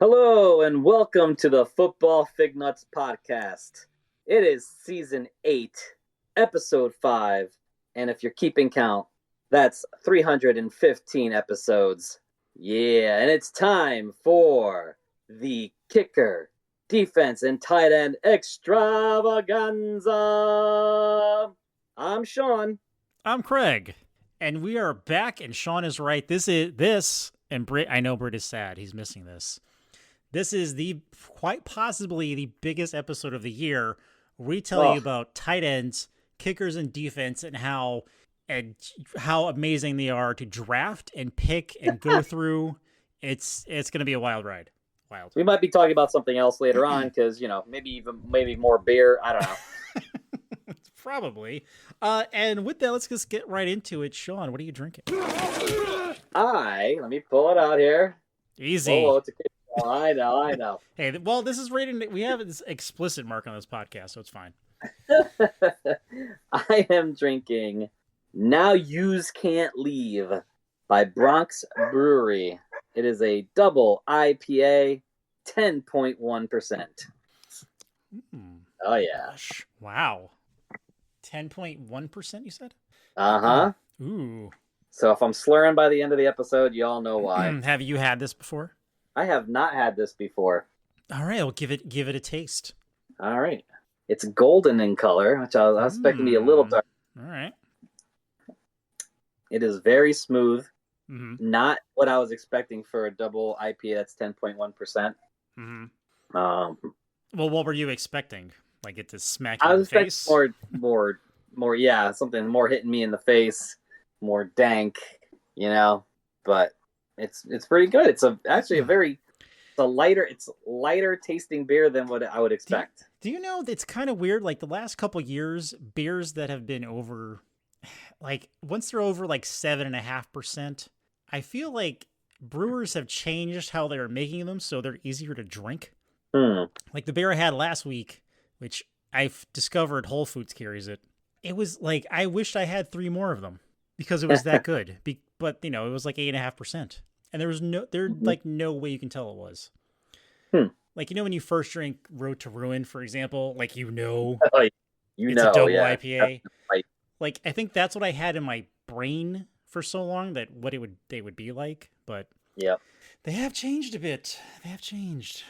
Hello and welcome to the Football Fignuts Podcast. It is season 8, episode 5, and if you're keeping count, that's 315 episodes. Yeah, and it's time for the kicker, defense, and tight end extravaganza. I'm Sean. I'm Craig, and we are back. And Sean is right. And Britt. I know Britt is sad. He's missing this. This is quite possibly the biggest episode of the year. We tell you about tight ends, kickers, and defense, and how amazing they are to draft and pick and go through. It's going to be a wild ride. Wild. We might be talking about something else later on because maybe more beer. I don't know. Probably. And with that, let's just get right into it. Sean, what are you drinking? Let me pull it out here. Easy. Oh, it's a kid. Oh, I know. Hey, well, this is rated. We have this explicit mark on this podcast, so it's fine. I am drinking Now Yous Can't Leave by Bronx Brewery. It is a double IPA, 10.1%. Oh, yeah. Gosh. Wow. 10.1%, you said? Uh-huh. Ooh. So if I'm slurring by the end of the episode, you all know why. Have you had this before? I have not had this before. All right, well, give it a taste. All right. It's golden in color, which I was expecting to be a little dark. All right. It is very smooth. Mm-hmm. Not what I was expecting for a double IPA that's 10.1%. Mm-hmm. Well, what were you expecting? Like it to smack you I in was the face? expecting more, yeah, something more hitting me in the face, more dank, but it's pretty good. It's actually a lighter tasting beer than what I would expect. Do you know it's kind of weird? Like the last couple years, beers that have been over, like once they're over like 7.5%, I feel like brewers have changed how they're making them so they're easier to drink. Like the beer I had last week, which I've discovered Whole Foods carries it. It was like I wished I had 3 more of them because it was that good. But it was like 8.5%, and there's no way you can tell it was. Like when you first drink Road to Ruin, for example, like it's a double IPA. Right. Like I think that's what I had in my brain for so long, that what they would be like. But yeah, they have changed a bit. They have changed.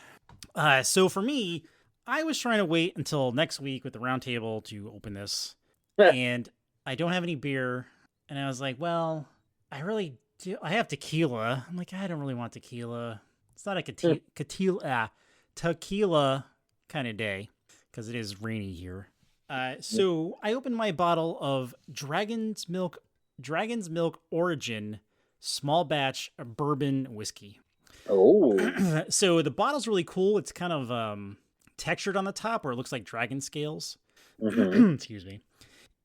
So for me, I was trying to wait until next week with the roundtable to open this, and I don't have any beer. And I was like, well, I really do. I have tequila. I'm like, I don't really want tequila. It's not a tequila kind of day because it is rainy here. So I opened my bottle of Dragon's Milk Origin small batch bourbon whiskey. Oh. So the bottle's really cool. It's kind of textured on the top where it looks like dragon scales. Mm-hmm. Excuse me.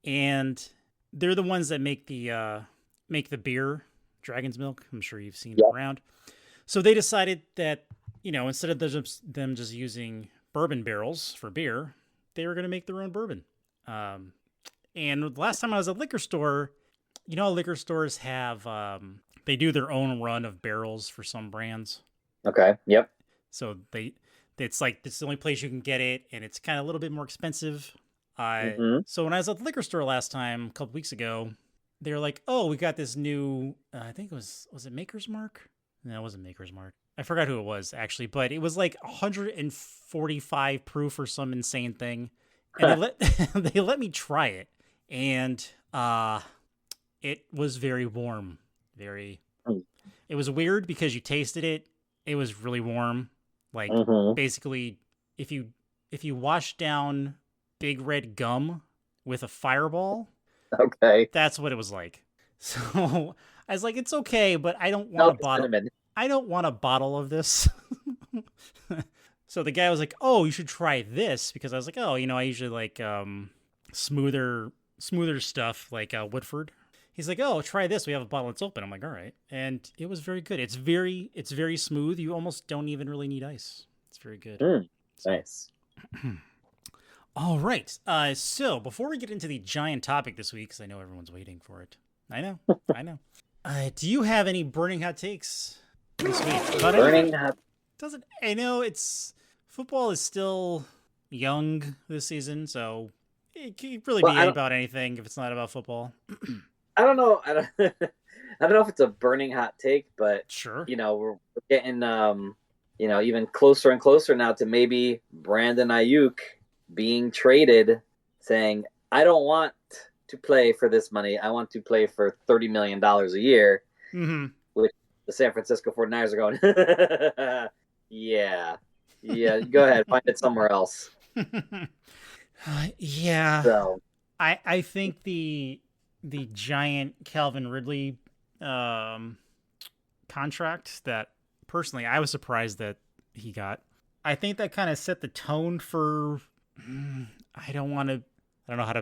And they're the ones that make the beer, Dragon's Milk. I'm sure you've seen it around. So they decided that, instead of them just using bourbon barrels for beer, they were going to make their own bourbon. And the last time I was at a liquor store, liquor stores have, they do their own run of barrels for some brands. Okay. Yep. So it's like, it's the only place you can get it, and it's kind of a little bit more expensive. So when I was at the liquor store last time, a couple weeks ago, they were like, oh, we got this new, I think it was it Maker's Mark? No, it wasn't Maker's Mark. I forgot who it was, actually, but it was like 145 proof or some insane thing. And they let me try it. And it was very warm. It was weird because you tasted it. It was really warm. Like basically, if you wash down Big Red gum with a fireball, okay, that's what it was like. So I was like, it's okay, but I don't want a bottle. I don't want a bottle of this. So the guy was like, oh, you should try this, because I was like, oh, I usually like smoother stuff like Woodford. He's like, oh, try this. We have a bottle that's open. I'm like, all right. And it was very good. It's very smooth. You almost don't even really need ice. It's very good. Nice. All right. So before we get into the giant topic this week, because I know everyone's waiting for it. I know. Do you have any burning hot takes this week? doesn't. I know football is still young this season, so it can really be about anything if it's not about football. I don't know. I don't. I don't know if it's a burning hot take, but sure. We're getting even closer and closer now to maybe Brandon Ayuk being traded, saying, "I don't want to play for this money. I want to play for $30 million a year," which the San Francisco 49ers are going, yeah, go ahead, find it somewhere else. Yeah. So I think the giant Calvin Ridley contract that personally I was surprised that he got. I think that kind of set the tone for I don't know how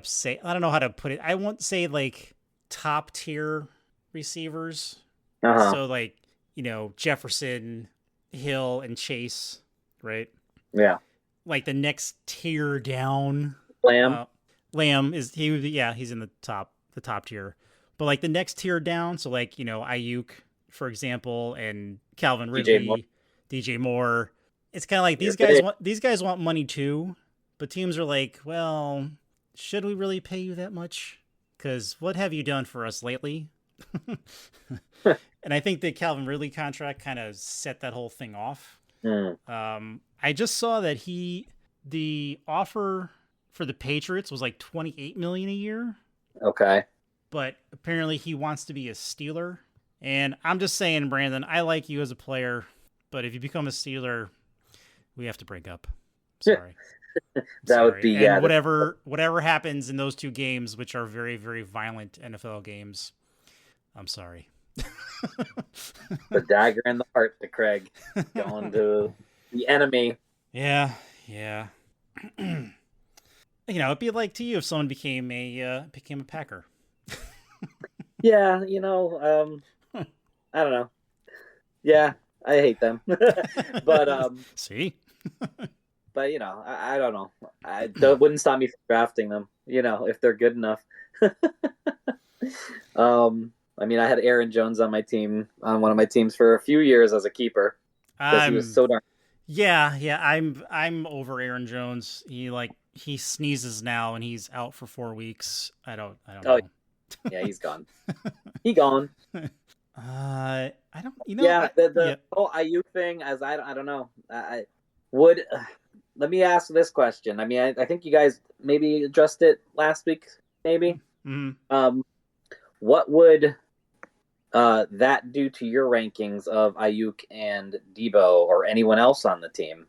to put it. I won't say like top tier receivers. So like, Jefferson, Hill, and Chase, right? Yeah. Like the next tier down. Lamb he's in the top tier. But like the next tier down, so like, Ayuk, for example, and Calvin Ridley, DJ Moore. It's kind of like these guys want money too, but teams are like, well, should we really pay you that much? Because what have you done for us lately? And I think the Calvin Ridley contract kind of set that whole thing off. I just saw that the offer for the Patriots was like $28 million a year. Okay. But apparently he wants to be a Steeler. And I'm just saying, Brandon, I like you as a player, but if you become a Steeler, we have to break up. Sorry. Would be, and whatever happens in those two games, which are very, very violent NFL games, I'm sorry. The dagger in the heart to Craig, going to the enemy. Yeah. It'd be like to you if someone became a Packer. Yeah, I don't know. Yeah, I hate them. But see. But I don't know. That wouldn't stop me from drafting them. If they're good enough. I mean, I had Aaron Jones on my team, on one of my teams for a few years as a keeper because he was so darn. Yeah. I'm over Aaron Jones. He sneezes now and he's out for 4 weeks. I don't know. Yeah, he's gone. Gone. I don't. Yeah, the whole Ayuk thing. I don't know. I would. Let me ask this question. I mean, I think you guys maybe addressed it last week. Maybe. Mm-hmm. What would that do to your rankings of Ayuk and Debo or anyone else on the team?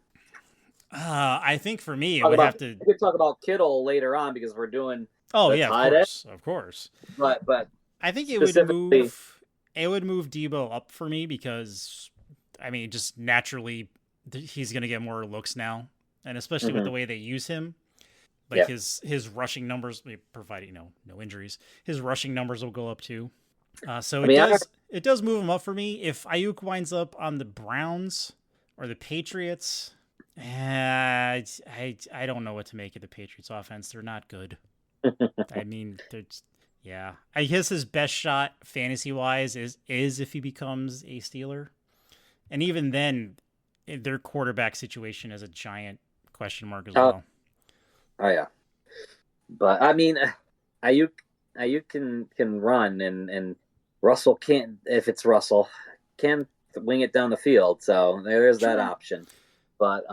I think for me, we could talk about Kittle later on because we're doing. Oh yeah, of course. But I think it would move. It would move Debo up for me because, I mean, just naturally, he's going to get more looks now, and especially with the way they use him, like his rushing numbers, provided no injuries, his rushing numbers will go up too. So it does move him up for me. If Ayuk winds up on the Browns or the Patriots, I don't know what to make of the Patriots offense. They're not good. I mean, I guess his best shot fantasy wise is if he becomes a Steeler, and even then, their quarterback situation is a giant question mark as well. Oh yeah, but I mean, Ayuk can run and Russell can't. If it's Russell, can wing it down the field. So there's that option. But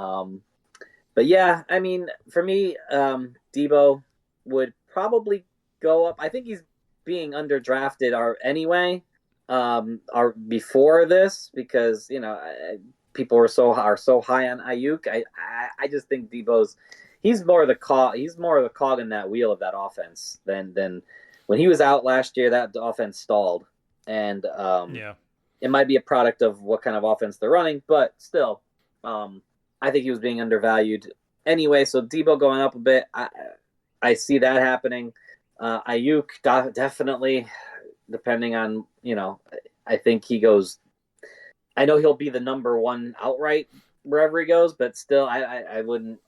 yeah, I mean, for me, Debo would probably go up. I think he's being underdrafted anyway, or before this because people are so high on Ayuk. I just think he's more of the cog in that wheel of that offense than when he was out last year. That offense stalled, and it might be a product of what kind of offense they're running, but still, I think he was being undervalued anyway. So Debo going up a bit, I see that happening. Ayuk definitely, depending on I think he goes. I know he'll be the number one outright wherever he goes, but still, I wouldn't.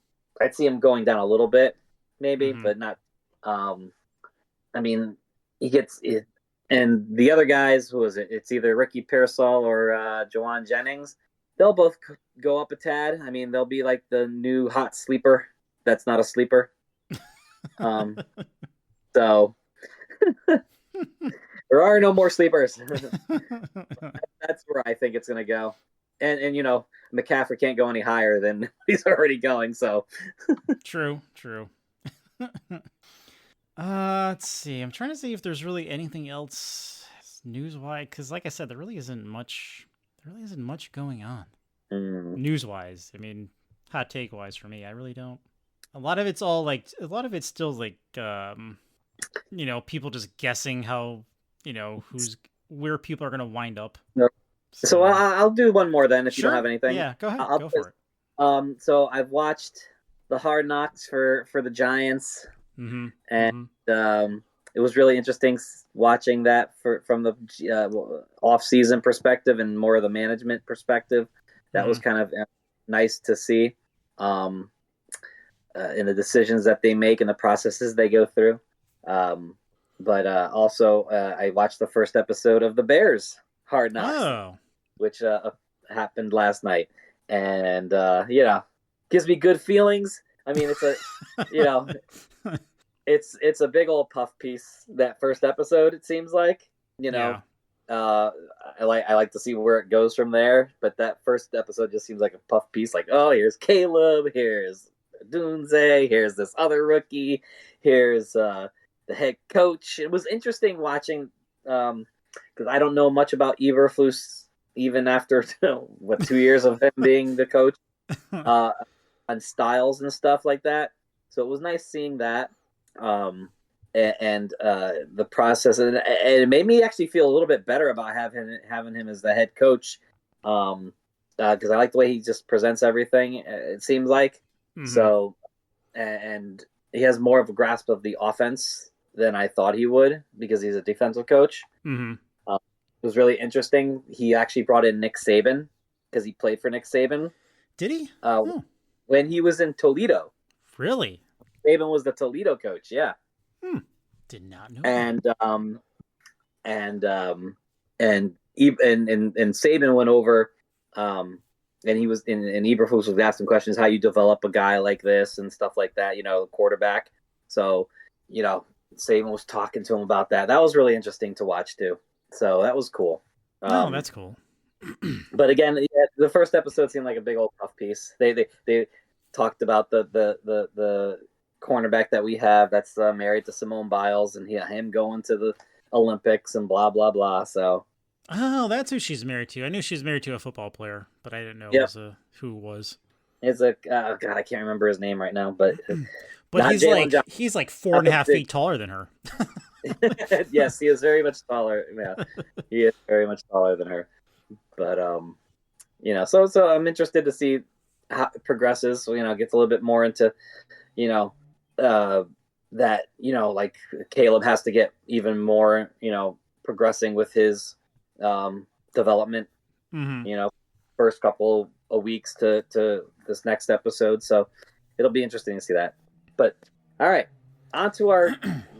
I'd see him going down a little bit, maybe, but not. I mean, he gets it, and the other guys. Who is it? It's either Ricky Pearsall or Jawan Jennings. they'll both go up a tad. I mean, they'll be like the new hot sleeper. That's not a sleeper. So there are no more sleepers. That's where I think it's going to go. And McCaffrey can't go any higher than he's already going. So True. Let's see. I'm trying to see if there's really anything else news-wise, because like I said, there really isn't much going on news-wise. I mean, hot take-wise for me, I really don't. A lot of it's still like people just guessing how where people are going to wind up. So I'll do one more then if sure. You don't have anything. Yeah, go ahead. Go for it. So I've watched the Hard Knocks for the Giants. Mm-hmm. And it was really interesting watching that from the off-season perspective and more of the management perspective. That was kind of nice to see in the decisions that they make and the processes they go through. But also, I watched the first episode of the Bears Hard Knocks, which happened last night. And, gives me good feelings. I mean, it's a, it's a big old puff piece, that first episode, it seems like, I like to see where it goes from there. But that first episode just seems like a puff piece. Like, oh, here's Caleb, here's Dunze, here's this other rookie, here's the head coach. It was interesting watching because I don't know much about Eberflus even after 2 years of him being the coach on styles and stuff like that. So it was nice seeing that and the process, and it made me actually feel a little bit better about having him as the head coach because I like the way he just presents everything. It seems like so, and he has more of a grasp of the offense than I thought he would because he's a defensive coach. It was really interesting. He actually brought in Nick Saban because he played for Nick Saban. Did he? When he was in Toledo. Really? Saban was the Toledo coach. Yeah. Did not know. And Saban went over, and he was and Eberflus was asking questions how you develop a guy like this and stuff like that. Quarterback. So Saban was talking to him about that. That was really interesting to watch too. So that was cool. That's cool. But again, the first episode seemed like a big old puff piece. They talked about the cornerback that we have that's married to Simone Biles and him going to the Olympics and blah blah blah. So that's who she's married to. I knew she was married to a football player, but I didn't know who it was. It's a God, I can't remember his name right now, but he's like 4.5 feet taller than her. Yes, he is very much taller. Yeah, he is very much taller than her. But so I'm interested to see how it progresses. So, gets a little bit more into, that like Caleb has to get even more, progressing with his development. First couple of weeks to this next episode. So it'll be interesting to see that. But all right. On to our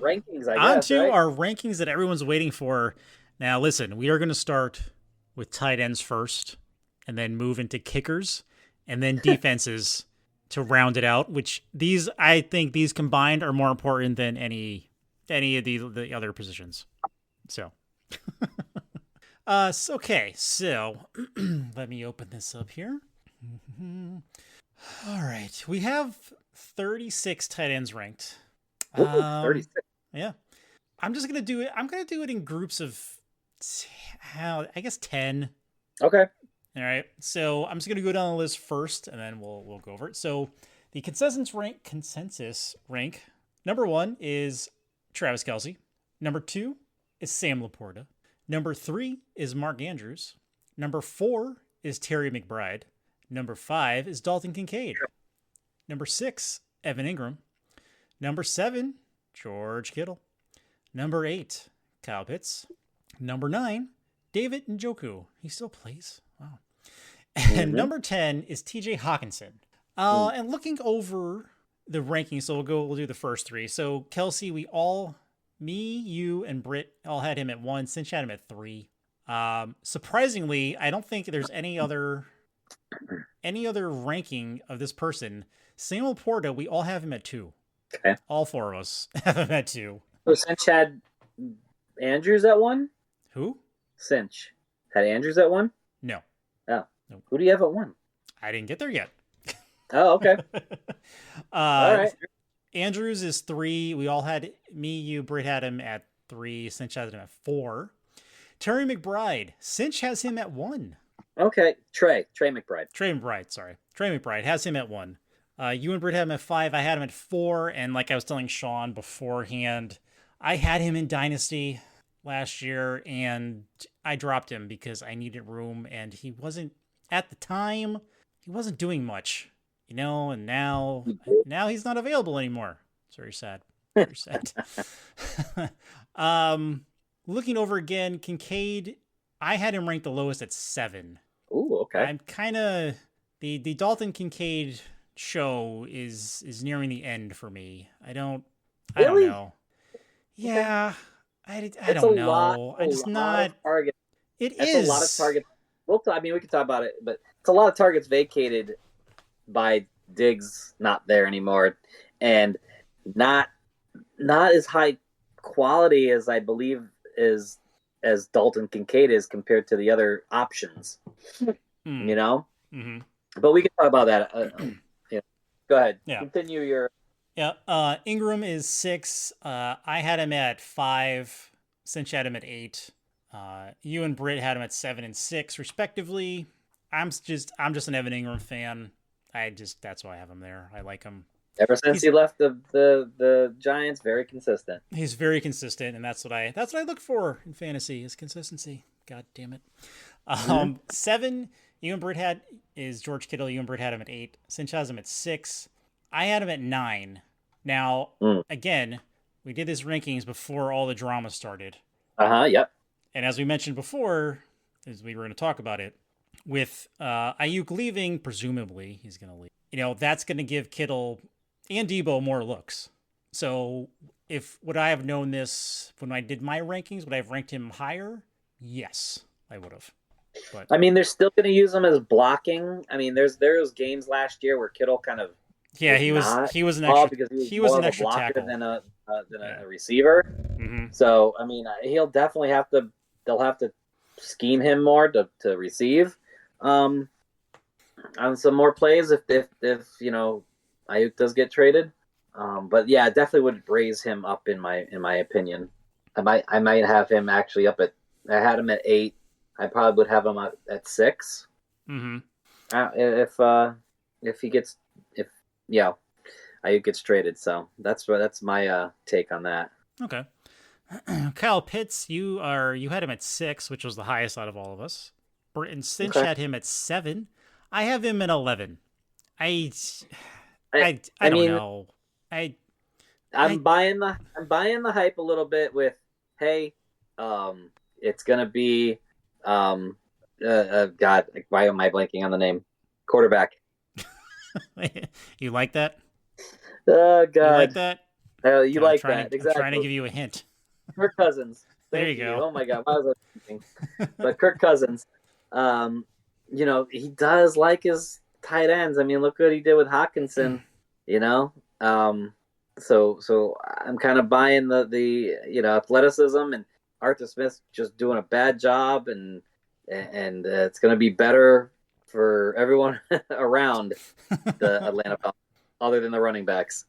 rankings, I guess. On to our rankings that everyone's waiting for. Now, listen, we are going to start with tight ends first, and then move into kickers, and then defenses to round it out, which I think these combined are more important than any of the other positions. So, okay, so let me open this up here. All right, we have 36 tight ends ranked. 36. Yeah. I'm just going to do it. I'm going to do it in groups of, I guess 10. Okay. All right. So I'm just going to go down the list first, and then we'll go over it. So the consensus rank, number 1 is Travis Kelce. Number 2 is Sam Laporta. Number 3 is Mark Andrews. Number 4 is Terry McBride. Number 5 is Dalton Kincaid. Number 6, Evan Ingram. Number 7, George Kittle. Number 8, Kyle Pitts. Number 9, David Njoku. He still plays. Wow. And number 10 is TJ Hawkinson. And looking over the rankings, so we'll do the first 3. So Kelce, me, you, and Britt all had him at 1. Cinch had him at 3. Surprisingly, I don't think there's any other any other ranking of this person, Samuel Porta, we all have him at 2. Okay. All 4 of us have him at 2. So Cinch had Andrews at 1? Who? Cinch had Andrews at 1? No. Oh. Nope. Who do you have at 1? I didn't get there yet. Oh, okay. All right. Andrews is 3. We all had, me, you, Britt had him at 3. Cinch has him at 4. Terry McBride. Cinch has him at 1. Okay. Trey McBride. Trey McBride has him at 1. You and Britt had him at 5. I had him at 4. And like I was telling Sean beforehand, I had him in Dynasty last year and I dropped him because I needed room and he wasn't, at the time, he wasn't doing much, and now he's not available anymore. It's very sad. Very sad. Looking over again, Kincaid, I had him ranked the lowest at 7. Ooh, okay. I'm kind of, the Dalton Kincaid show is nearing the end for me. I don't know. Yeah. I don't know. I just not. It's a lot of targets. Well, we can talk about it, but it's a lot of targets vacated by Diggs not there anymore, and not as high quality as I believe as Dalton Kincaid is compared to the other options. Mm-hmm. But we can talk about that. Go ahead. Yeah. Continue your. Yeah. Ingram is 6. I had him at 5. Cinch had him at 8. You and Britt had him at 7 and 6 respectively. I'm just an Evan Ingram fan. That's why I have him there. I like him. Ever since he left the Giants, very consistent. He's very consistent, and that's what I look for in fantasy is consistency. God damn it. 7, you and Britt had is George Kittle. You and Britt had him at 8. Cinch has him at 6. I had him at 9. Now, again, we did this rankings before all the drama started. Yep. And as we mentioned before, as we were going to talk about it, with Ayuk leaving, presumably he's going to leave. That's going to give Kittle and Debo more looks. So would I have known this when I did my rankings? Would I have ranked him higher? Yes, I would have. But they're still going to use him as blocking. There's games last year where Kittle kind of he was an extra because he was an extra blocker tackle than a receiver. Mm-hmm. So he'll definitely they'll have to scheme him more to receive on some more plays if Ayuk does get traded. But yeah, I definitely would raise him up in my opinion. I might have him actually up at. I had him at 8. I probably would have him at 6. Mm-hmm. If Ayuk gets traded. So that's my take on that. Okay. Kyle Pitts, you had him at 6, which was the highest out of all of us. Britton Cinch had him at 7. I have him at 11. I don't know. I'm buying the hype a little bit with, hey, it's gonna be God, why am I blanking on the name? Quarterback. You like that? Oh God. You like that? You like that? Exactly. I'm trying to give you a hint. Kirk Cousins. There you go. Oh my God, what was I thinking? But Kirk Cousins, he does like his tight ends. Look what he did with Hawkinson. So I'm kind of buying the athleticism, and Arthur Smith's just doing a bad job, and it's going to be better for everyone around the Atlanta Falcons, other than the running backs.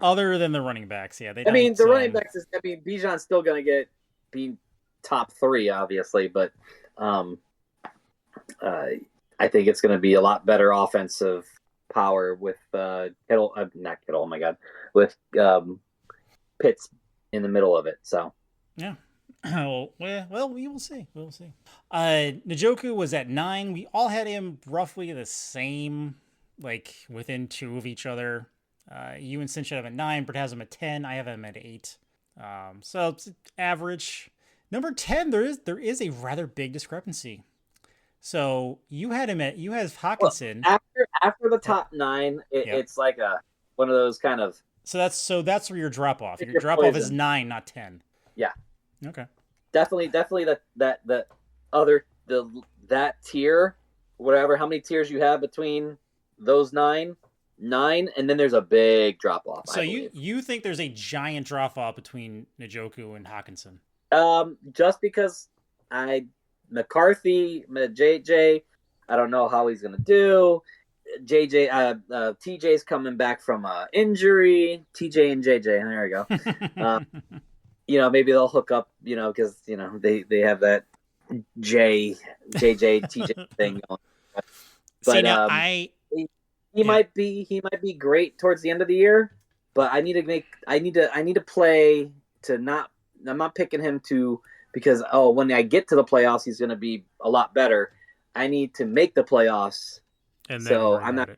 Other than the running backs, yeah. The running backs is. Bijan's still going to be top 3, obviously, but I think it's going to be a lot better offensive power with Kittle, not Kittle. Oh my God, with Pitts in the middle of it. So yeah. Well, we will see. We'll see. Njoku was at 9. We all had him roughly the same, like within 2 of each other. You and Cinch have him at 9. Britt has him at 10. I have him at 8. So it's average. Number 10, there is a rather big discrepancy. So you have Hawkinson. Well, after the top 9, it's like one of those kind of. So that's where your drop off. Your drop off is 9, not 10. Yeah. Okay. Definitely that tier whatever, how many tiers you have between those nine, and then there's a big drop off. So you think there's a giant drop off between Njoku and Hawkinson? Just because McCarthy, JJ, I don't know how he's gonna do. TJ's coming back from injury. TJ and JJ, there we go. Maybe they'll hook up. Because they have that JJ TJ thing going. But see, now he might be great towards the end of the year, but I need to play to not. I'm not picking him because when I get to the playoffs he's going to be a lot better. I need to make the playoffs, and then so I'm not.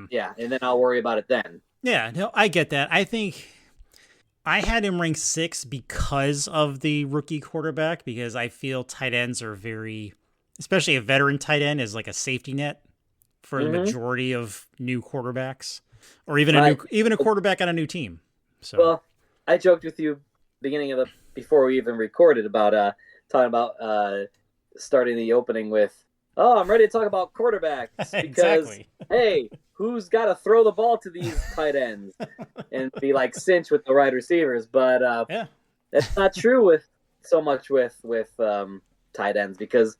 Yeah, and then I'll worry about it then. Yeah, no, I get that. I think I had him ranked 6 because of the rookie quarterback, because I feel tight ends are especially a veteran tight end is like a safety net for the majority of new quarterbacks, or even a quarterback on a new team. So, well, I joked with you before we even recorded about talking about starting the opening with, I'm ready to talk about quarterbacks because exactly. Hey, who's got to throw the ball to these tight ends and be like cinch with the wide receivers? But that's not true with tight ends, because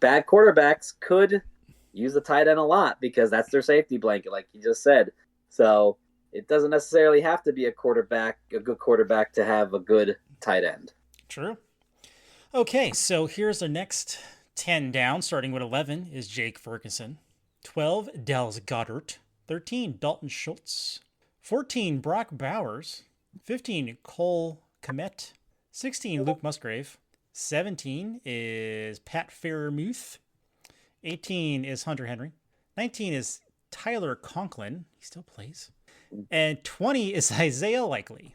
bad quarterbacks could use the tight end a lot because that's their safety blanket, like you just said. So it doesn't necessarily have to be a good quarterback to have a good tight end. True. Okay, so here's our next 10 down, starting with 11 is Jake Ferguson. 12, Dallas Goedert. 13, Dalton Schultz. 14, Brock Bowers. 15, Cole Kmet. 16, Luke Musgrave. 17 is Pat Freiermuth. 18 is Hunter Henry. 19 is Tyler Conklin. He still plays. And 20 is Isaiah Likely.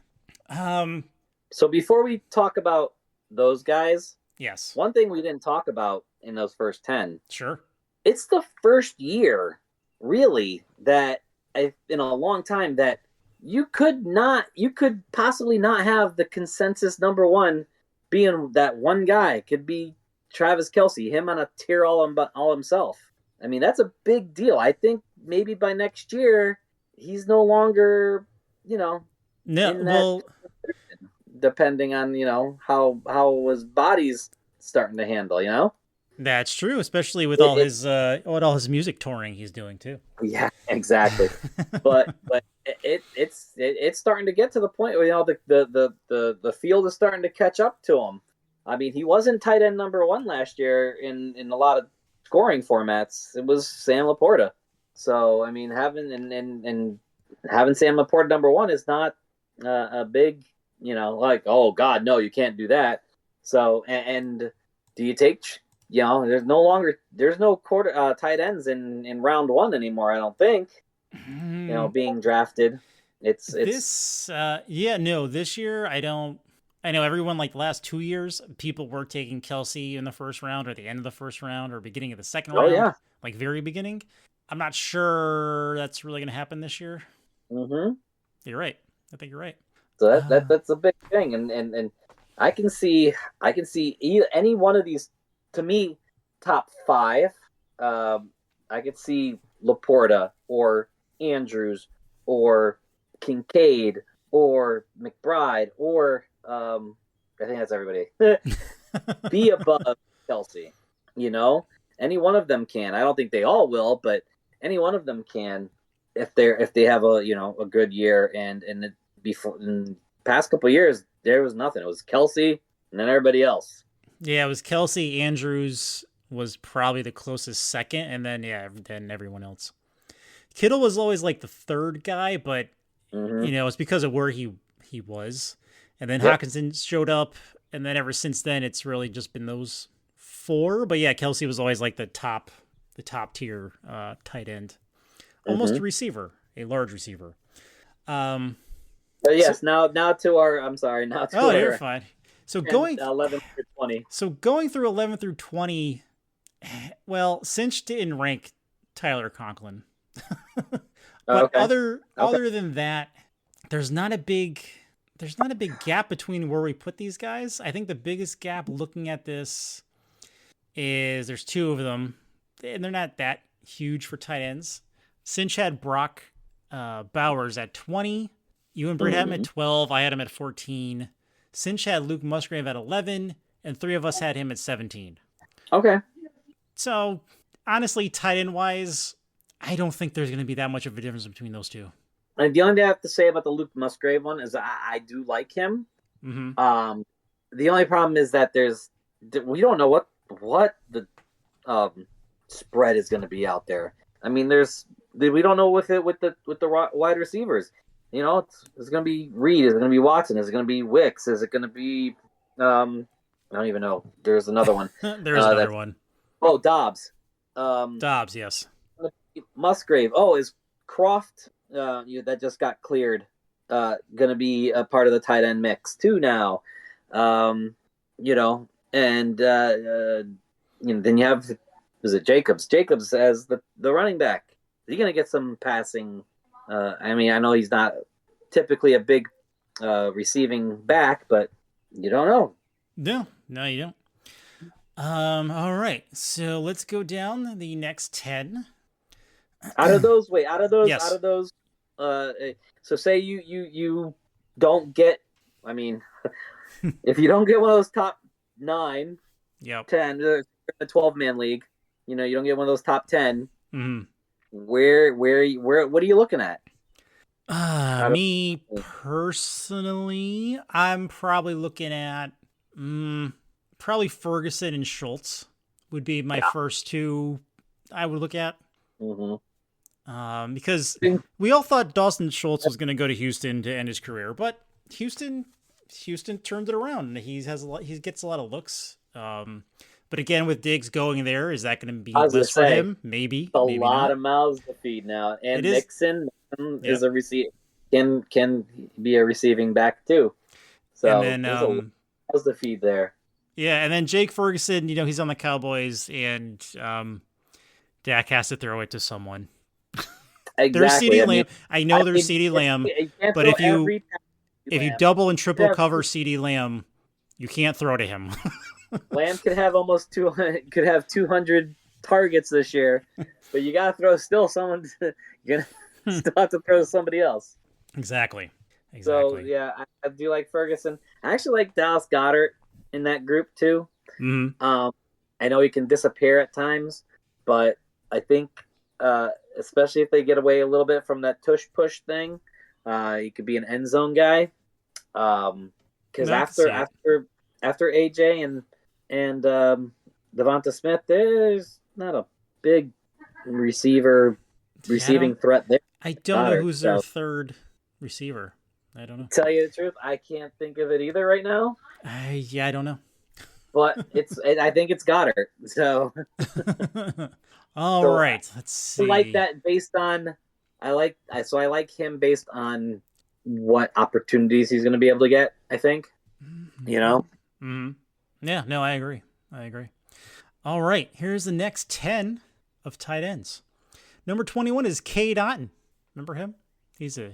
So before we talk about those guys, yes, one thing we didn't talk about in those first 10. Sure. It's the first year, really, that in a long time that you could possibly not have the consensus number one being that one guy. Could be Travis Kelce, him on a tier all himself. I mean, that's a big deal. I think maybe by next year he's no longer, depending on how his body's starting to handle. That's true, especially with all his music touring he's doing too. Yeah, exactly. but it's starting to get to the point where the field is starting to catch up to him. I mean, he wasn't tight end number one last year in a lot of scoring formats. It was Sam Laporta. So I mean, having Sam Laporta number one is not a big, like, oh God, no, you can't do that. So and do you take? There's no tight ends in round one anymore. I don't think. Being drafted, this year I don't. I know everyone, like the last 2 years, people were taking Kelce in the first round or the end of the first round or beginning of the second round. Yeah. Like very beginning. I'm not sure that's really going to happen this year. Mm-hmm. You're right. I think you're right. So that's a big thing, and I can see any one of these. To me, top 5. I could see Laporta or Andrews or Kincaid or McBride or I think that's everybody. Be above Kelce. Any one of them can. I don't think they all will, but any one of them can if they have a good year. And before in the past couple of years there was nothing. It was Kelce and then everybody else. Yeah, it was Kelce. Andrews was probably the closest second, and then everyone else. Kittle was always like the third guy, but it's because of where he was. And then Hawkinson showed up, and then ever since then it's really just been those 4. But yeah, Kelce was always like the top tier tight end. Almost a receiver, a large receiver. But yes, now to our you're fine. So 11 through 20. So going through 11 through 20, well, Cinch didn't rank Tyler Conklin. But other than that, there's not a big gap between where we put these guys. I think the biggest gap looking at this is there's 2 of them. and they're not that huge for tight ends. Cinch had Brock Bowers at 20. You and Britt had him at 12. I had him at 14. Cinch had Luke Musgrave at 11, and 3 of us had him at 17. Okay. So, honestly, tight end wise, I don't think there's going to be that much of a difference between those two. And the only thing I have to say about the Luke Musgrave one is I do like him. Mm-hmm. The only problem is that we don't know what the spread is going to be out there. I mean, we don't know with the wide receivers. You know, it's going to be Reed. Is it going to be Watson? Is it going to be Wicks? Is it going to be I don't even know. There's another one. There's another one. Oh, Dobbs. Dobbs, yes. Musgrave. Oh, is Croft that just got cleared going to be a part of the tight end mix too now? You know, and then you have, is it Jacobs? Jacobs as the running back. Is he going to get some passing? I mean, I know he's not typically a big receiving back, but you don't know. No, you don't. All right, so let's go down the next 10. Out of those, yes. So say you don't get, I mean, if you don't get one of those top 9, 10, a 12-man league, you know, you don't get one of those top 10. Mm-hmm. Where, what are you looking at? Me personally, I'm probably looking at probably Ferguson and Schultz would be my first 2 I would look at. Mm-hmm. Because we all thought Dawson Schultz was going to go to Houston to end his career, but Houston turned it around. He gets a lot of looks. But again, with Diggs going there, is that going to be less for him? Maybe. A maybe lot not. of mouths to feed now, and Mixon is a can be a receiving back too. So and then how's the feed there? Yeah, and then Jake Ferguson, you know, he's on the Cowboys, and Dak has to throw it to someone. Exactly. There's CeeDee Lamb. I know there's CeeDee Lamb, but if you double and triple cover CeeDee Lamb, you can't throw to him. Lamb could have almost 200 targets this year, but you gotta throw still someone. You're gonna still have to throw to somebody else. Exactly. So yeah, I do like Ferguson. I actually like Dallas Goedert in that group too. Mm-hmm. I know he can disappear at times, but I think especially if they get away a little bit from that tush push thing, he could be an end zone guy. Because after AJ and Devonta Smith, there's not a big receiving threat there. I don't know who's their third receiver. I don't know. Tell you the truth, I can't think of it either right now. I don't know. But I think it's Goddard. So all right, let's see. I like that based on I like him based on what opportunities he's going to be able to get, I think. You know? Mm-hmm. Yeah, no, I agree. All right, here's the next 10 of tight ends. Number 21 is Cade Otton. Remember him? He's a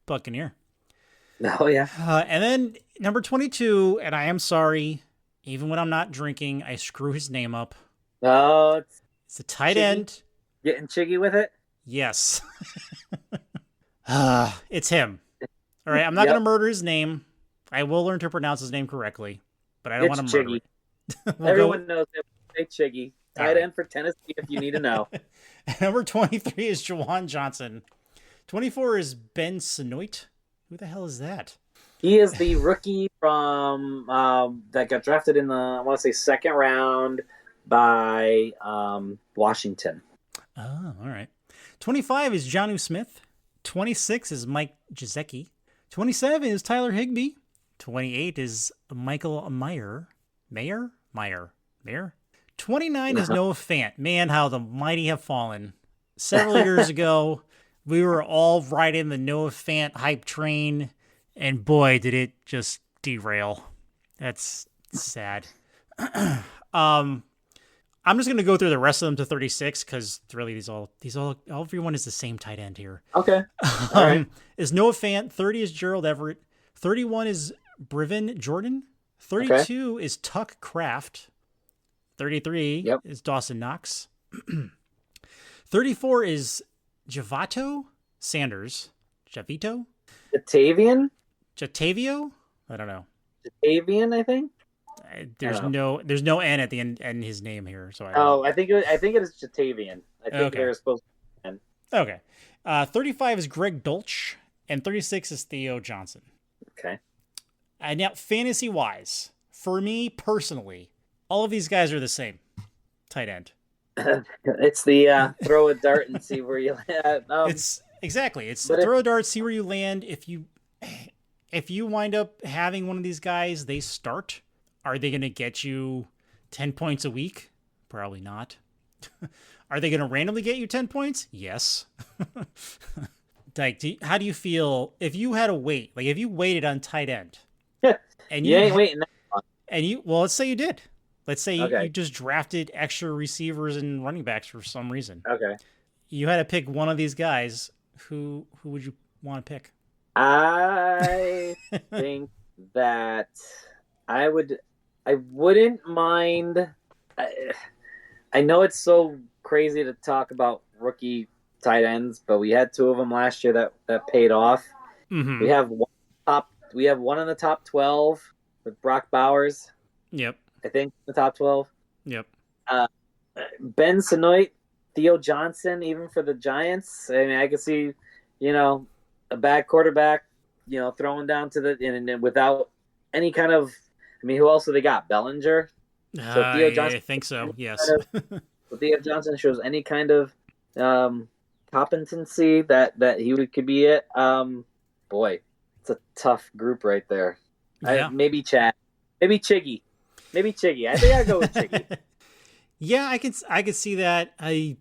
Buccaneer. Oh, yeah. And then number 22, and I am sorry, even when I'm not drinking, I screw his name up. Oh, it's a tight end. Getting chiggy with it? Yes. It's him. All right, I'm not going to murder his name. I will learn to pronounce his name correctly, but I don't want to murder it. Everyone knows it. Say Chiggy. Tight end for Tennessee if you need to know. Number 23 is Jawan Johnson. 24 is Ben Senoit. Who the hell is that? He is the rookie from that got drafted in the, I want to say, second round by Washington. Oh, all right. 25 is Jonnu Smith. 26 is Mike Gesicki. 27 is Tyler Higbee. 28 is Michael Mayer. 29 is Noah Fant. Man, how the mighty have fallen. Several years ago, we were all riding the Noah Fant hype train, and boy, did it just derail. That's sad. I'm just gonna go through the rest of them to 36 because really everyone is the same tight end here. Okay. All right. Is Noah Fant. 30 is Gerald Everett. 31 is Brevin Jordan. 32 is Tuck Kraft. 33 Yep. is Dawson Knox. 34 is Javato Sanders. Javito? Jatavio? I don't know. Jatavian, I think. There's no N at the end in his name here, so I think it is Jatavian. I think they're supposed to be N. Okay. 35 is Greg Dolch, and 36 is Theo Johnson. Okay. Now, fantasy-wise, for me personally, all of these guys are the same. Tight end. It's the throw a dart and see where you land. It's throw a dart, see where you land. If you wind up having one of these guys, they start. Are they going to get you 10 points a week? Probably not. Are they going to randomly get you 10 points? Yes. Like, how do you feel if you had to wait? Like, if you waited on tight end, and you ain't waiting that long. And let's say you did. Let's say you just drafted extra receivers and running backs for some reason. Okay. You had to pick one of these guys. Who would you want to pick? I think that I wouldn't mind. I know it's so crazy to talk about rookie tight ends, but we had two of them last year that paid off. Mm-hmm. We have one in the top 12 with Brock Bowers. Yep. I think the top 12. Yep. Ben Sanoit, Theo Johnson, even for the Giants. I mean, I could see, a bad quarterback, throwing down to and without any kind of. I mean, who else have they got? Bellinger. So Theo Johnson. I think so. Yes. So Theo Johnson shows any kind of competency that he could be it. Boy, it's a tough group right there. Yeah. Maybe Chad. Maybe Chiggy. I think I'd go with Chiggy. Yeah, I could see that. I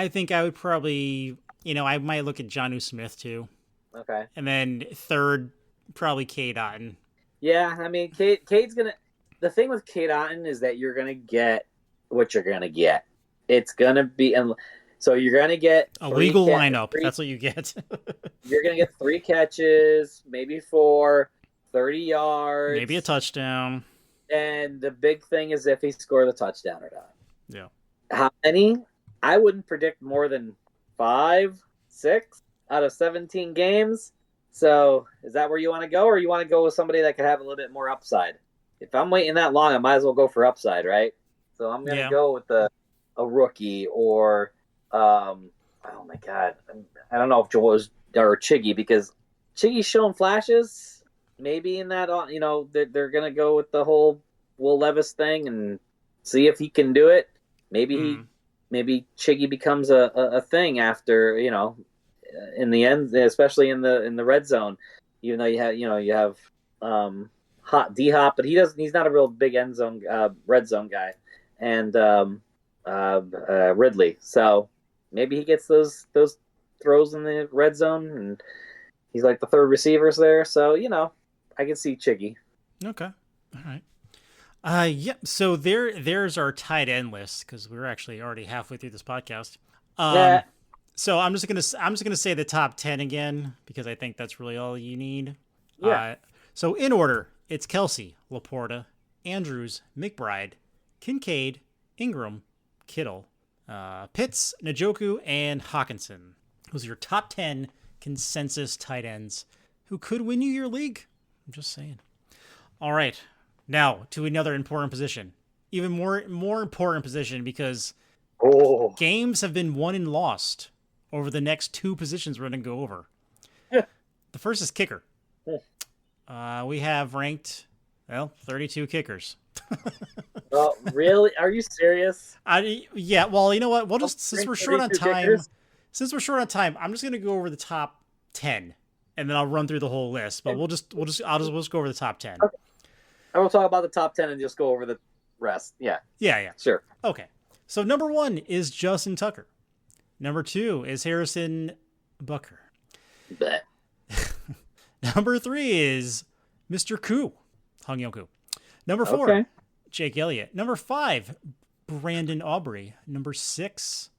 think I would probably, I might look at Jonnu Smith too. Okay. And then third, probably Cade Otton. Yeah, I mean, Cade's gonna. The thing with Cade Otton is that you're gonna get what you're gonna get. It's gonna be, and so you're gonna get a legal lineup. That's what you get. You're gonna get 3 catches, maybe 4, 30 yards, maybe a touchdown. And the big thing is if he scores a touchdown or not. Yeah. How many? I wouldn't predict more than 5, 6 out of 17 games. So is that where you want to go, or you want to go with somebody that could have a little bit more upside? If I'm waiting that long, I might as well go for upside, right? So I'm going to go with a rookie or, oh my God, I don't know if Joel is or Chiggy, because Chiggy's showing flashes. Maybe in that, they're going to go with the whole Will Levis thing and see if he can do it. Maybe Chiggy becomes a thing after, in the end, especially in the red zone. Even though you have Hot D-Hop, but he's not a real big red zone guy, and Ridley. So maybe he gets those throws in the red zone, and he's like the third receivers there. So I can see Chiggy. Okay, all right. Yep. So there's our tight end list, because we're actually already halfway through this podcast. Yeah. So I'm just gonna say the top 10 again, because I think that's really all you need. Yeah. So in order, it's Kelsey, Laporta, Andrews, McBride, Kincaid, Ingram, Kittle, Pitts, Njoku, and Hawkinson. Those are your top 10 consensus tight ends who could win you your league. I'm just saying. All right. Now to another important position. Even more important position, because games have been won and lost over the next 2 positions we're going to go over. Yeah. The first is kicker. Yeah. We have ranked, 32 kickers. Oh, really? Are you serious? Yeah. Well, you know what? We'll just, since we're short on time, kickers? I'm just going to go over the top 10, and then I'll run through the whole list. But we'll just go over the top 10. Okay. I will talk about the top 10 and just go over the rest. Yeah. Yeah. Sure. Okay. So number 1 is Justin Tucker. Number 2 is Harrison Butker. Blech. Number 3 is Mr. Koo, Hung Young Koo. Number 4, Jake Elliott. Number 5, Brandon Aubrey. Number 6,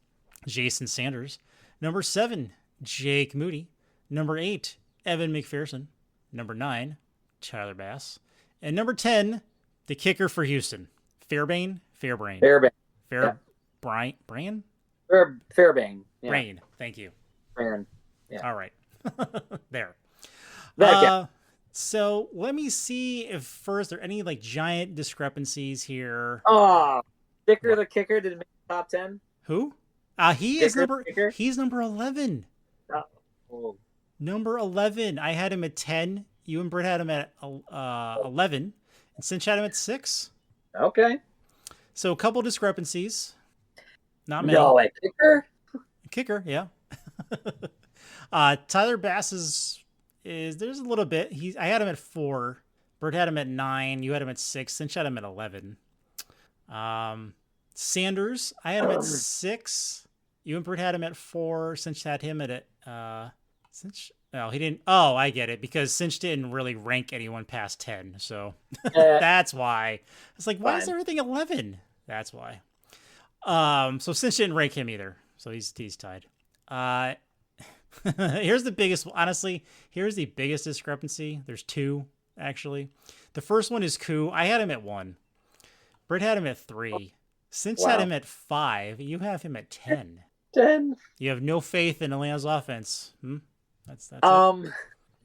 Jason Sanders. Number 7, Jake Moody. Number 8, Evan McPherson. Number 9, Tyler Bass. And number 10, the kicker for Houston, Fairbairn Fairbrain. Fairbairn. Brian? Fairbane. Yeah. Brain. Thank you. Fairbairn. Yeah. All right. There. Okay. So let me see if first there are any like giant discrepancies here. Oh, Dicker the kicker didn't make the top 10. Who? He's number 11. Oh. Number 11. I had him at 10. You and Britt had him at 11. And Cinch had him at 6. Okay. So a couple discrepancies. Not many. No, a kicker? Kicker, yeah. Tyler Bass is there's a little bit. I had him at 4. Bert had him at 9. You had him at 6. Cinch had him at 11. Sanders, I had him at 6. You and Bert had him at 4. Cinch had him at Cinch. No, he didn't. Oh, I get it, because Cinch didn't really rank anyone past 10. So that's why. It's like, why is everything 11? That's why. So Cinch didn't rank him either. So he's tied. Here's the biggest, honestly, here's the biggest discrepancy. There's 2, actually. The first one is Koo. I had him at 1. Britt had him at 3. Cinch had him at 5. You have him at 10. 10. You have no faith in Atlanta's offense. That's it.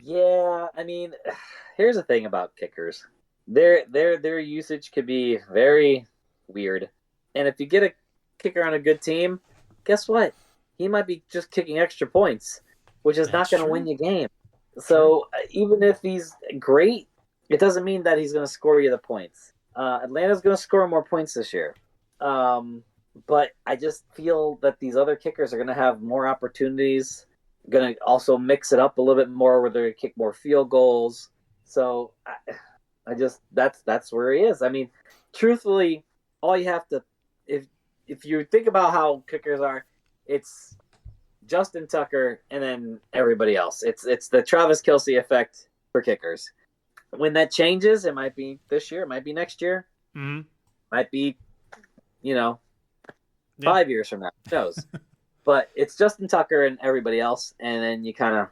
Yeah, I mean, here's the thing about kickers. Their usage could be very weird. And if you get a kicker on a good team, guess what? He might be just kicking extra points, which is not going to win you game. So even if he's great, it doesn't mean that he's going to score you the points. Atlanta's going to score more points this year. But I just feel that these other kickers are going to have more opportunities, going to also mix it up a little bit more where they're going to kick more field goals. So I just, that's where he is. I mean, truthfully, all you have to, if you think about how kickers are, it's Justin Tucker and then everybody else. It's the Travis Kelce effect for kickers. When that changes, it might be this year, it might be next year, might be, 5 years from now. Who knows? But it's Justin Tucker and everybody else, and then you kind of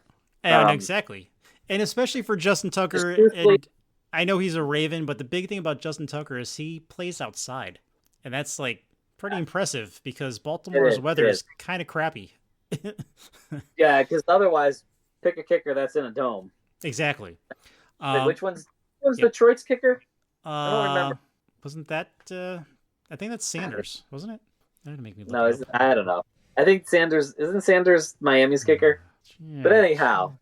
exactly, and especially for Justin Tucker. And I know he's a Raven, but the big thing about Justin Tucker is he plays outside, and that's like pretty impressive because Baltimore's weather is kind of crappy. Yeah, because otherwise, pick a kicker that's in a dome. Exactly. Which one's Detroit's kicker? I don't remember. Wasn't that? I think that's Sanders, wasn't it? That didn't make me look. No, I don't know. I think isn't Sanders Miami's kicker? Yeah. But anyhow,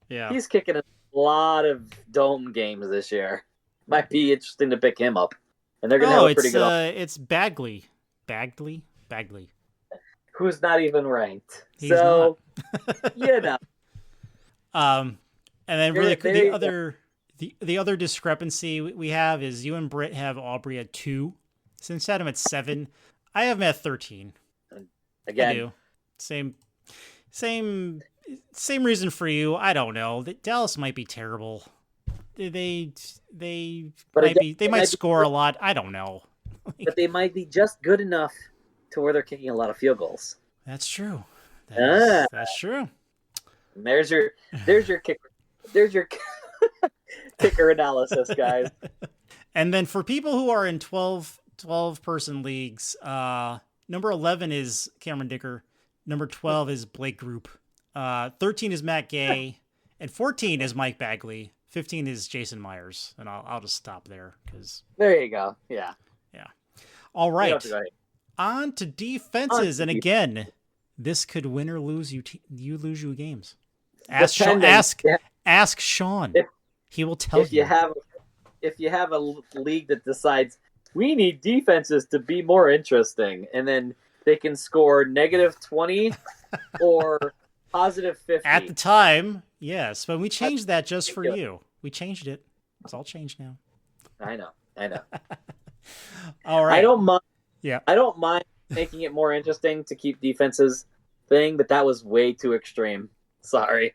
yeah, he's kicking a lot of dome games this year. Might be interesting to pick him up, and they're gonna have a pretty good. It's Bagley, who's not even ranked. He's not. And then really the other discrepancy we have is you and Britt have Aubrey at 2. Since had him at 7. I have him at 13. Again, I do. Same reason for you. I don't know. Dallas might be terrible. They might score a lot. I don't know. But they might be just good enough to where they're kicking a lot of field goals. That's true. That's true. And there's your kicker. There's your kicker analysis, guys. And then for people who are in 12 person leagues, number 11 is Cameron Dicker. Number 12 is Blake Group. 13 is Matt Gay. And 14 is Mike Bagley. 15 is Jason Myers. And I'll just stop there. There you go. Yeah. All right. On to defenses. And again, this could win or lose you games. Ask Sean. He will tell you. If you have a league that decides we need defenses to be more interesting, and then they can score -20 or +50. At the time, yes, but we changed that just for you. We changed it. It's all changed now. I know. All right. I don't mind. Yeah. I don't mind making it more interesting to keep defenses thing, but that was way too extreme. Sorry.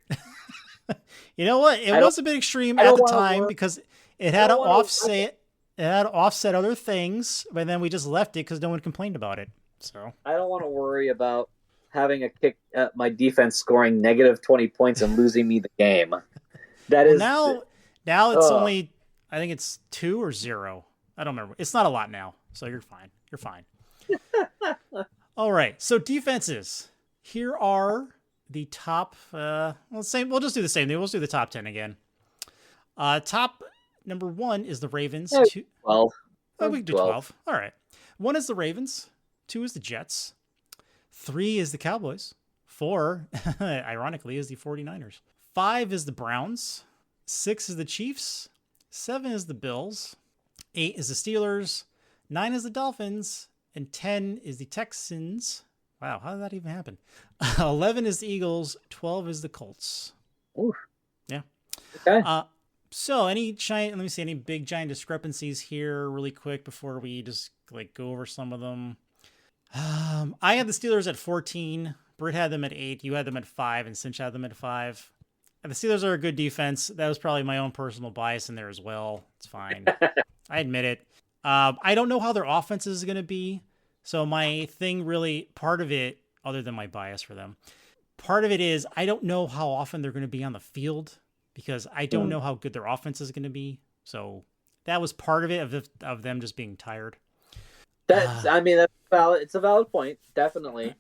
You know what? It was a bit extreme at the time because it had to offset. It had to offset other things, but then we just left it because no one complained about it. So I don't want to worry about having a kick at my defense scoring -20 points and losing me the game. That is now it's only, I think it's 2 or 0. I don't remember. It's not a lot now, so you're fine. You're fine. All right. So defenses. Here are the top. We'll just do the same thing. We'll just do the top 10 again. Top number 1 is the Ravens. Yeah, 12. Oh, we can do 12. All right. 1 is the Ravens. 2 is the Jets. 3 is the Cowboys. 4, ironically, is the 49ers. 5 is the Browns. 6 is the Chiefs. 7 is the Bills. 8 is the Steelers. 9 is the Dolphins. And 10 is the Texans. Wow, how did that even happen? 11 is the Eagles. 12 is the Colts. Ooh. Yeah. Okay. So any big giant discrepancies here really quick before we just go over some of them. I had the Steelers at 14. Britt had them at 8. You had them at 5, and Cinch had them at 5. And the Steelers are a good defense. That was probably my own personal bias in there as well. It's fine. I admit it. I don't know how their offense is going to be. So my thing really, part of it, other than my bias for them, part of it is I don't know how often they're going to be on the field because I don't know how good their offense is going to be. So that was part of it, of them just being tired. That's valid. It's a valid point, definitely.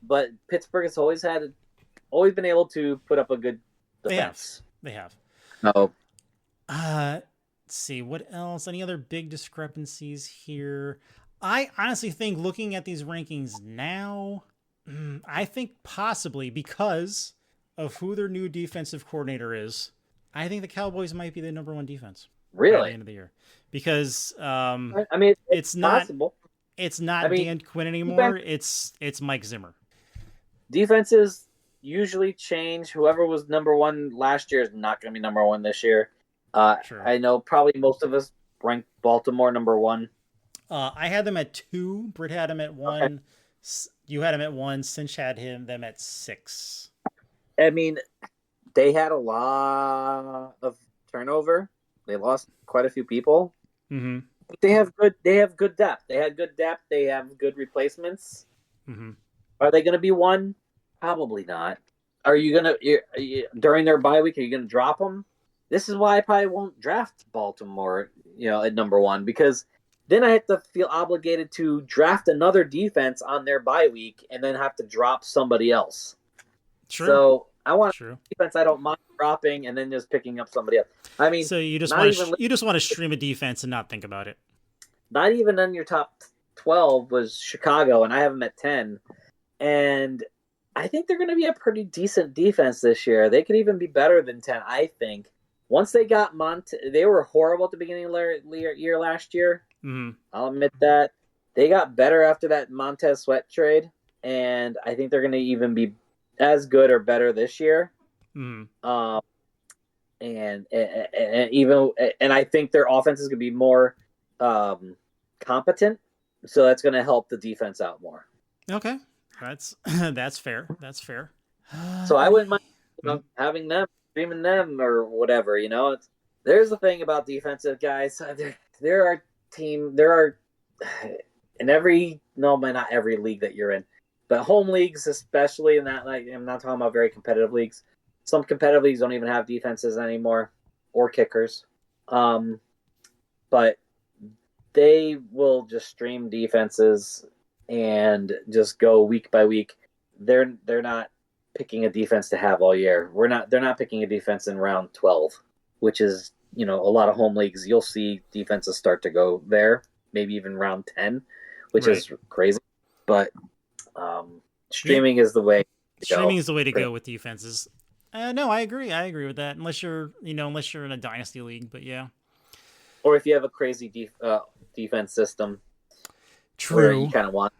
But Pittsburgh has always been able to put up a good defense. They have. Oh. Let's see what else. Any other big discrepancies here? I honestly think, looking at these rankings now, I think possibly because of who their new defensive coordinator is, I think the Cowboys might be the number 1 defense. Really? At the end of the year, because it's possible. It's not Dan Quinn anymore. It's Mike Zimmer. Defenses usually change. Whoever was number 1 last year is not going to be number 1 this year. Sure. I know probably most of us ranked Baltimore number 1. I had them at 2. Britt had them at 1. Okay. You had them at 1. Cinch had them at 6. I mean, they had a lot of turnover. They lost quite a few people. Mm-hmm. They have good depth. They had good depth. They have good replacements. Mm-hmm. Are they going to be 1? Probably not. Are you going to, during their bye week, are you going to drop them? This is why I probably won't draft Baltimore, at number 1, because then I have to feel obligated to draft another defense on their bye week and then have to drop somebody else. True. So I want a defense I don't mind dropping and then just picking up somebody else. I mean, so you just want to stream a defense and not think about it. Not even in your top 12 was Chicago, and I have them at 10. And I think they're going to be a pretty decent defense this year. They could even be better than 10, I think. Once they got they were horrible at the beginning of the year last year. Mm-hmm. I'll admit that. They got better after that Montez Sweat trade, and I think they're going to even be as good or better this year. Mm-hmm. And I think their offense is going to be more competent, so that's going to help the defense out more. Okay, that's fair. That's fair. So I wouldn't mind having them, streaming them, or whatever. There's the thing about defensive guys. There are in not every league that you're in, but home leagues especially. In that, I'm not talking about very competitive leagues. Some competitive leagues don't even have defenses anymore or kickers. But they will just stream defenses and just go week by week. They're not picking a defense to have all year. They're not picking a defense in round 12, which is, a lot of home leagues. You'll see defenses start to go there, maybe even round 10, which is crazy. But streaming is the way to go. Streaming is the way to go with defenses. No, I agree. I agree with that. Unless you're in a dynasty league, but yeah. Or if you have a crazy defense system. True. You kind of want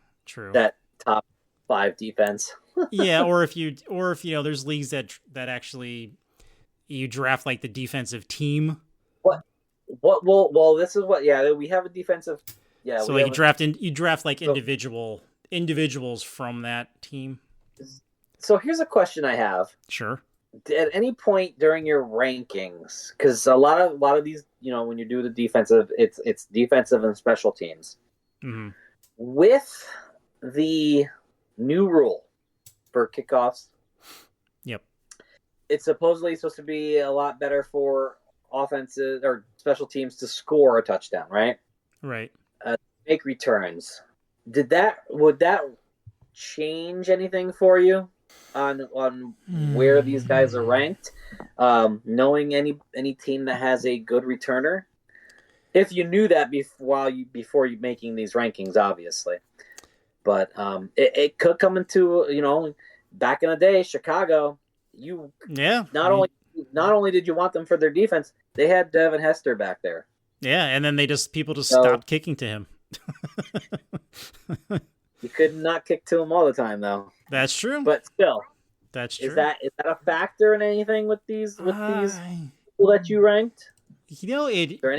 that top 5 defense. Yeah, or if there's leagues that actually you draft the defensive team. Well, this is what. Yeah, we have a defensive. Yeah. So you draft individuals from that team. So here's a question I have. Sure. At any point during your rankings, because a lot of these, when you do the defensive, it's defensive and special teams. Mm-hmm. With the new rule for kickoffs, yep, it's supposedly supposed to be a lot better for offenses or special teams to score a touchdown, right? Right. Make returns. Would that change anything for you on where these guys are ranked? Knowing any team that has a good returner, if you knew that before you making these rankings, obviously, but it could come into back in the day, Chicago. Not only did you want them for their defense, they had Devin Hester back there. Yeah, and then people just stopped kicking to him. You could not kick to him all the time, though. That's true. But still, that's true. Is that a factor in anything with these people that you ranked? Is there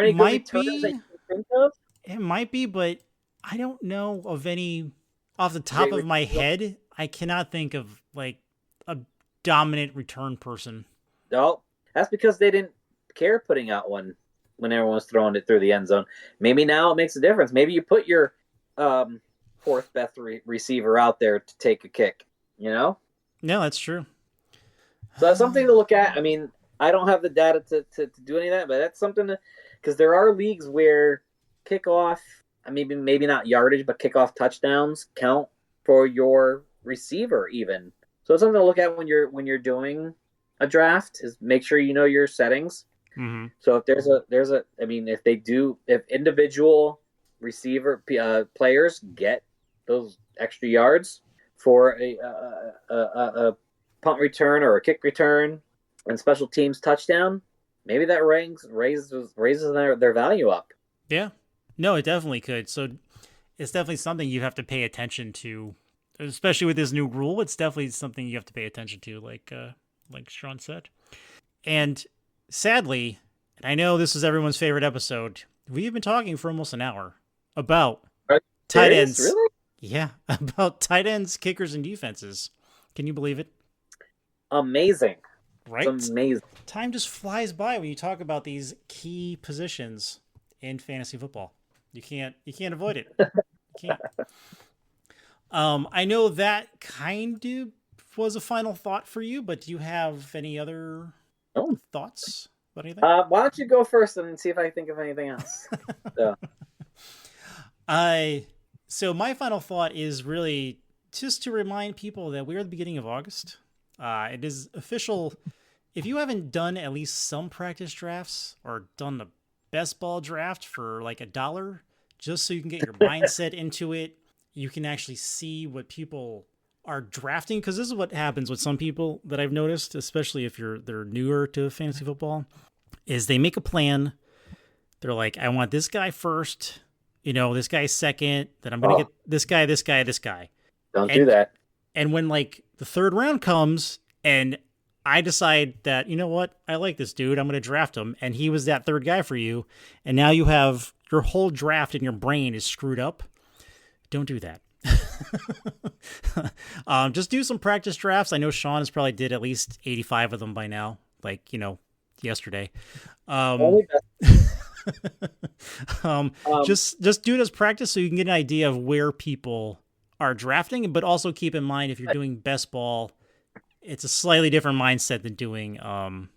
any good returns that you can think of? It might be, but I don't know of any off the top of my head. I cannot think of like a dominant return person. No, that's because they didn't care putting out one when everyone was throwing it through the end zone. Maybe now it makes a difference. Maybe you put your fourth best receiver out there to take a kick. No, that's true. So that's something to look at. I mean, I don't have the data to do any of that, but that's something because there are leagues where kickoff, maybe not yardage, but kickoff touchdowns count for your receiver even. So it's something to look at when you're doing a draft. Is make sure you know your settings. Mm-hmm. So if individual receiver players get those extra yards for a punt return or a kick return and special teams touchdown, maybe that raises their value up. Yeah, no, it definitely could. So it's definitely something you have to pay attention to, especially with this new rule. It's definitely something you have to pay attention to, like Sean said. And sadly, and I know this is everyone's favorite episode, we've been talking for almost an hour about tight ends. Really? Yeah, about tight ends, kickers, and defenses. Can you believe it? Amazing. Right? It's amazing. Time just flies by when you talk about these key positions in fantasy football. You can't avoid it. You can't. I know that kind of was a final thought for you, but do you have any other thoughts about anything? Why don't you go first and see if I can think of anything else? So my final thought is really just to remind people that we're at the beginning of August. It is official. If you haven't done at least some practice drafts or done the best ball draft for like $1, just so you can get your mindset into it, you can actually see what people are drafting. Because this is what happens with some people that I've noticed, especially if they're newer to fantasy football, is they make a plan. They're like, I want this guy first. This guy second, then I'm going to get this guy, this guy, this guy. Don't do that. And when like the third round comes and I decide that, you know what, I like this dude, I'm going to draft him. And he was that third guy for you. And now you have your whole draft in your brain is screwed up. Don't do that. Just do some practice drafts. I know Sean has probably did at least 85 of them by now, yesterday. Just do it as practice so you can get an idea of where people are drafting, but also keep in mind if you're doing best ball, it's a slightly different mindset than doing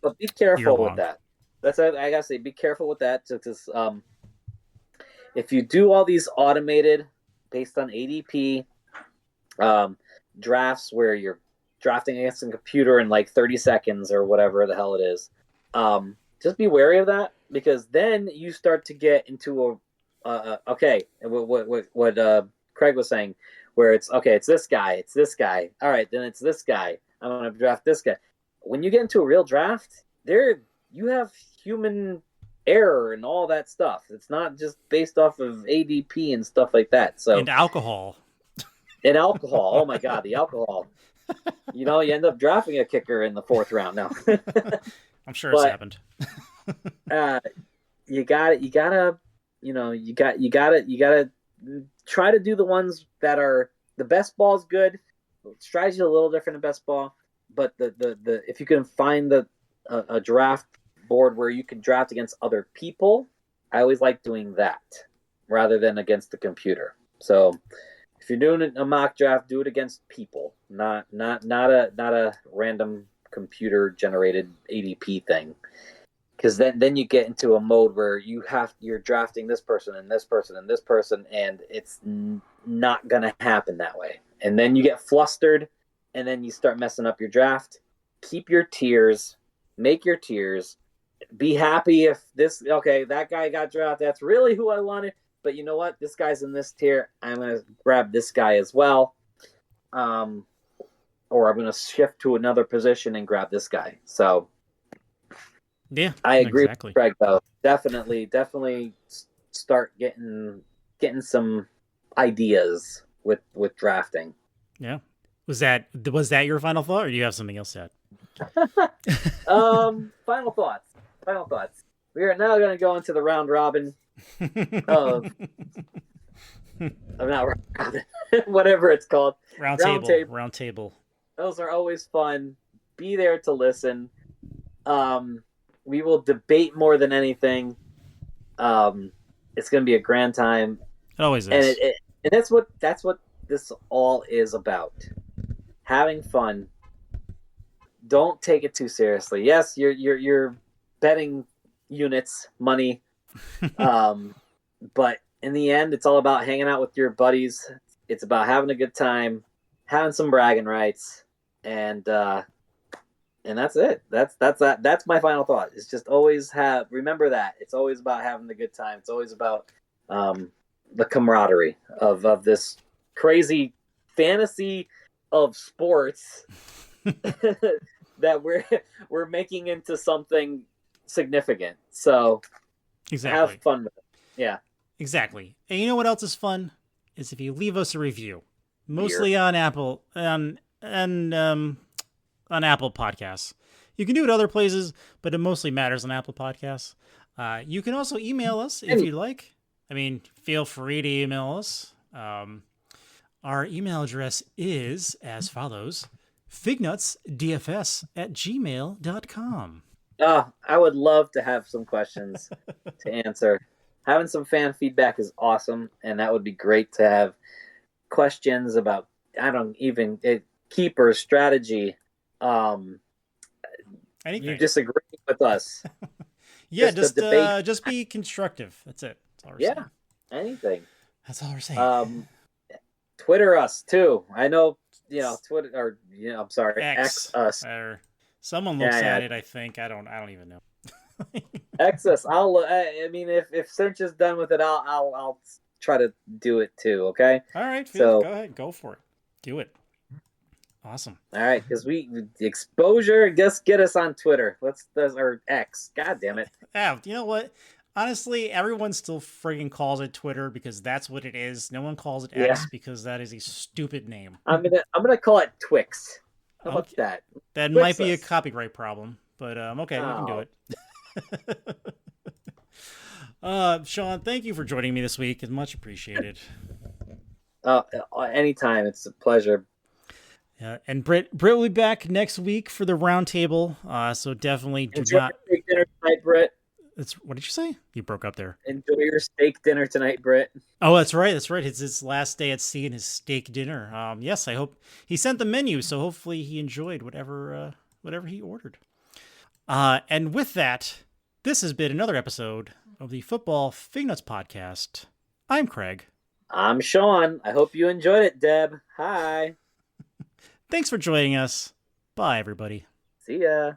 but be careful with that. That's what I gotta say, be careful with that, because if you do all these automated based on ADP drafts where you're drafting against a computer in like 30 seconds or whatever the hell it is, just be wary of that, because then you start to get into what Craig was saying, where it's this guy, all right, then it's this guy, I'm going to draft this guy. When you get into a real draft, you have human error and all that stuff. It's not just based off of ADP and stuff like that. So and alcohol. Oh my God, the alcohol. You end up drafting a kicker in the fourth round now. I'm sure it's happened. You gotta try to do the ones that are the best ball's good. Strategy a little different in best ball, but the if you can find a draft board where you can draft against other people, I always like doing that rather than against the computer. So if you're doing a mock draft, do it against people, not a random computer generated ADP thing. because then you get into a mode where you're drafting this person and this person and this person, and it's not gonna happen that way. And then you get flustered, and then you start messing up your draft. Keep your tiers, make your tiers. Be happy if that guy got drafted. That's really who I wanted. But you know what? This guy's in this tier. I'm gonna grab this guy as well. Or I'm going to shift to another position and grab this guy. So, yeah, I agree exactly. with Craig, though. Definitely start getting some ideas with drafting. Yeah. Was that your final thought, or do you have something else to add? Final thoughts. We are now going to go into the round robin of not round robin, whatever it's called. Round table. Those are always fun. Be there to listen. We will debate more than anything. It's going to be a grand time. It always is. And that's what this all is about. Having fun. Don't take it too seriously. Yes, you're betting units, money. But in the end, it's all about hanging out with your buddies. It's about having a good time, having some bragging rights. And that's it. That's my final thought. It's just always remember that. It's always about having the good time. It's always about the camaraderie of this crazy fantasy of sports that we're making into something significant. So exactly. Have fun with it. Yeah. Exactly. And you know what else is fun? Is if you leave us a review. Mostly on Apple and on Apple Podcasts. You can do it other places, but it mostly matters on Apple Podcasts. You can also email us if you'd like. I mean, feel free to email us. Our email address is as follows: fignutsdfs@gmail.com. I would love to have some questions to answer. Having some fan feedback is awesome, and that would be great to have questions about, keeper strategy. Anything. You disagree with us. Yeah, just be constructive. That's it. That's all we're saying. Anything. That's all we're saying. Twitter us too. I know, Twitter, or I'm sorry, X us. Or someone looks at it. I think I don't even know. X us. If Cinch is done with it, I'll try to do it too. Okay. All right. Go ahead. Go for it. Do it. Awesome. All right, because exposure. Just get us on Twitter. Or X. God damn it. Yeah. You know what? Honestly, everyone still friggin' calls it Twitter because that's what it is. No one calls it X because that is a stupid name. I'm gonna call it Twix. How about that? That might be a copyright problem, but okay, we can do it. Sean, thank you for joining me this week. It's much appreciated. Anytime. It's a pleasure. And Britt will be back next week for the roundtable. So definitely enjoy your steak dinner tonight, Britt. What did you say? You broke up there. Enjoy your steak dinner tonight, Britt. Oh, that's right. It's his last day at sea and his steak dinner. Yes, I hope he sent the menu, so hopefully he enjoyed whatever he ordered. And with that, this has been another episode of the Football Fignuts Podcast. I'm Craig. I'm Sean. I hope you enjoyed it, Deb. Hi. Thanks for joining us. Bye, everybody. See ya.